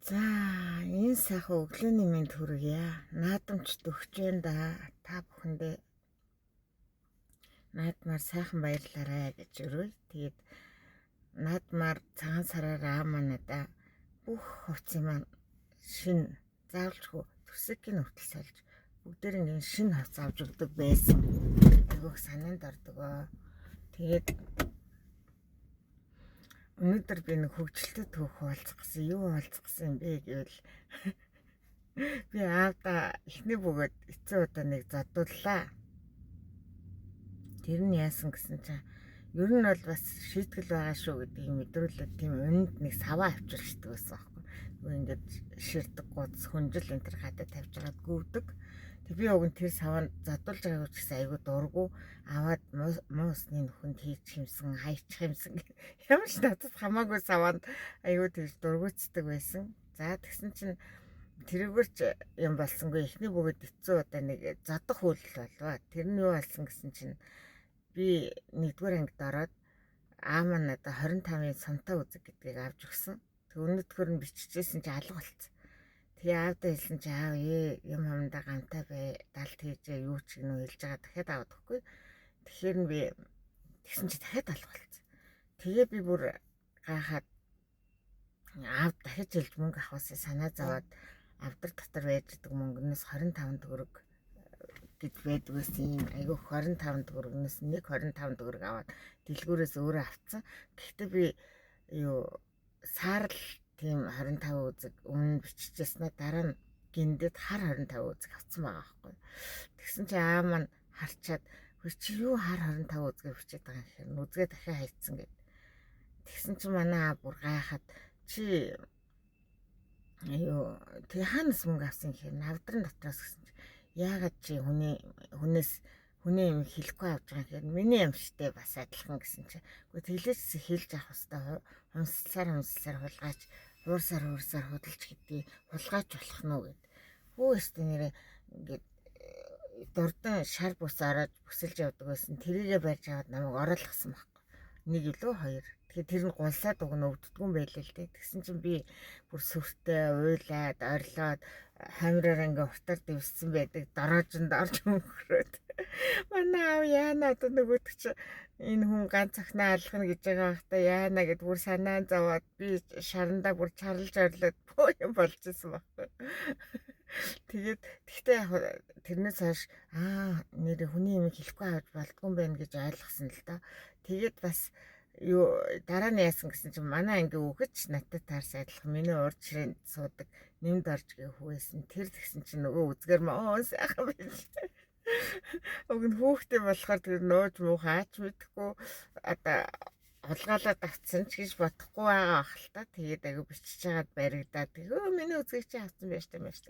За энэ сайхан өглөөний мэнд хүргье. Наадамчд өгч байна да. Та бүхэндээ наадмаар сайхан баярлаарай гэж өрөөл. Тэгээд наадмаар цагаан сараар ааманада бүх хувцсыг маань шин заавалчгүй төсөгийн хүртэл сольж бүгдээр ингэ шин хувцс авч өгдөг байсан. Айгүйх санаанд ордогоо. Тэгээд өнөөдөр би нэг хөгжилтэй түүх хуваалцах гэсэн. Юу хуваалцах гэсэн бэ гэвэл би аавда эхний бөгөөд эцсийн удаа нэг задууллаа. Тэр нь яасан гэсэн чинь ер нь бол бас шийтгэл байгаа шүү гэдгийг мэдрүүлээд тийм өнд нэг саваа авчирчдаг байсан байхгүй. Нөгөө ингээд ширдэг гоц хүнжил энэ төр хадад тавьж байгаад гүвдэг. Тэг би уг нь тэр саваанд задуулж байгааг ч гэсэн айгүй дургу аваад муусны нүхэнд хийж хэмсэн хайчих юмсан. Ямар ч надад хамаагүй саваанд айгүй тэгж дургуйцдаг байсан. За тэгсэн чинь тэрүүгээр ч юм болсонгүй эхний бөгөөд эцсийн удаа нэг задах үйлдэл болваа. Тэр нь юу болсон гэсэн чинь би 1-р ангид ороод аамаа надад 25-ын сумтай үзэг гэдгийг авч өгсөн. Тэг өнөдгөр нь биччихсэн чи алга болцсон. Тэгээ аавдаа хэлсэн чи аав юм хамдаа гамтай бай, далд хийжээ юу ч гэнэ хэлж байгаа дахиад аваад өгөхгүй. Тэгэхээр нь би тэгсэн чи дахиад алга болцсон. Тэгээ би бүр гайхаад аав дахиж хэлж мөнгө авахсаа санаа зовоод авдар дотор байж байгаа мөнгнөөс 25 төгрөг гэж байдаг гэсэн юм айгүй 25 төгрөгнөөс нэг 25 төгрөг аваад дэлгүүрээс өөрөө авцсан. Гэхдээ би юу саарл тийм 25 үзэг өмнө биччихсэн дараа нь гиндэд хар 25 үзэг авсан байгаа байхгүй. Тэгсэн чи аа маань харчаад чи юу хар 25 үзгээ бичээд байгаа юм хэрэг үзгээ дахиад хайцсан гэд. Тэгсэн чи манай аа бүр гайхаад чи юу тэг хаанаас мөнгө авсан гэхээр навдрын дотроос гэсэн чи яагаад чи хүний юм хэлэхгүй авч байгаа гэхээр миний юм штэ бас адилхан гэсэн чи. Гэхдээ тэглээсээ хэлж авах хэвээр хумсалсаар хулгаач хуурсаар худалж гэдгийг хулгайч болох нь уу гэд. Хөө өстө нэрээ ингээд дурдан шар бус ороод бүсэлж явдаг байсан. Тэрийгэ барьж аваад намайг оруулгасан байхгүй. Нэг илүү хоёр. Тэгэхээр тэр нь гулсаад өгнө өвддгүн байлээ л дээ. Тэгсэн чинь би бүр сүртэй уйлаад орлоод хамраар ингээ уртаар дэвссэн байдаг. Дороожинд орж өнгөрөөд. Манай аав яана одоо нөгөөдөг чи энэ хүн ганц охиноо алгана гэж байгаа байхдаа яана гэд бүр санаа зовоод би шарандаа бүр чарлж орлоод боо юм болж исэн байхгүй. Тэгээд тэгтээ яг тэрнээс хойш нэр хүний юм хэлэхгүй авч болдгоо байна гэж ойлгосон л доо. Тэгээд бас юу дараа нь яасан гэсэн чинь манай анги өгөж надад таарсан адилхан миний урд ширээнд суудаг нэмд орж гээ хүүсэн. Тэр тэгсэн чинь нөгөө үзгээр маа сайхан байж. Уг нь хүүхдээ болохоор тэр нөөж муухаач мэдхгүй одоо хулгаалаад авцсан ч гэж бодохгүй байгаа ах л та. Тэгээд аягүй бичиж байгаад баригдаад тэгээ миний үзгийг чи авсан байж таа маш.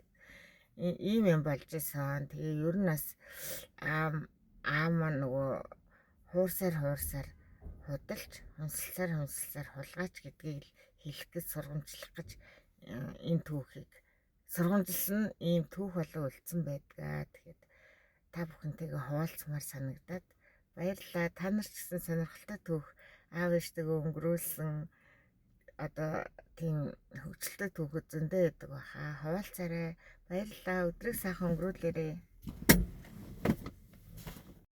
Ийм юм болж исэн. Тэгээ ер нь бас аамаа нөгөө хуурсаар худалж хумсалсаар хулгаач гэдгийг хэлэх гэж сургамжлах гэж энэ түүхийг сургамжилсан ийм түүх болон үлдсэн байдгаа. Тэгээд та бүхэнтэйгээ хуваалцмаар санагдаад баярлалаа. Та нар ч гэсэн сонирхолтой түүх аав ээжтэйгээ өнгөрүүлсэн одоо тийм хөгжилтэй түүхүүд зөндөө байдаг баха. Хуваалцаарай. Баярлалаа. Өдрийг сайхан өнгөрүүлээрэй.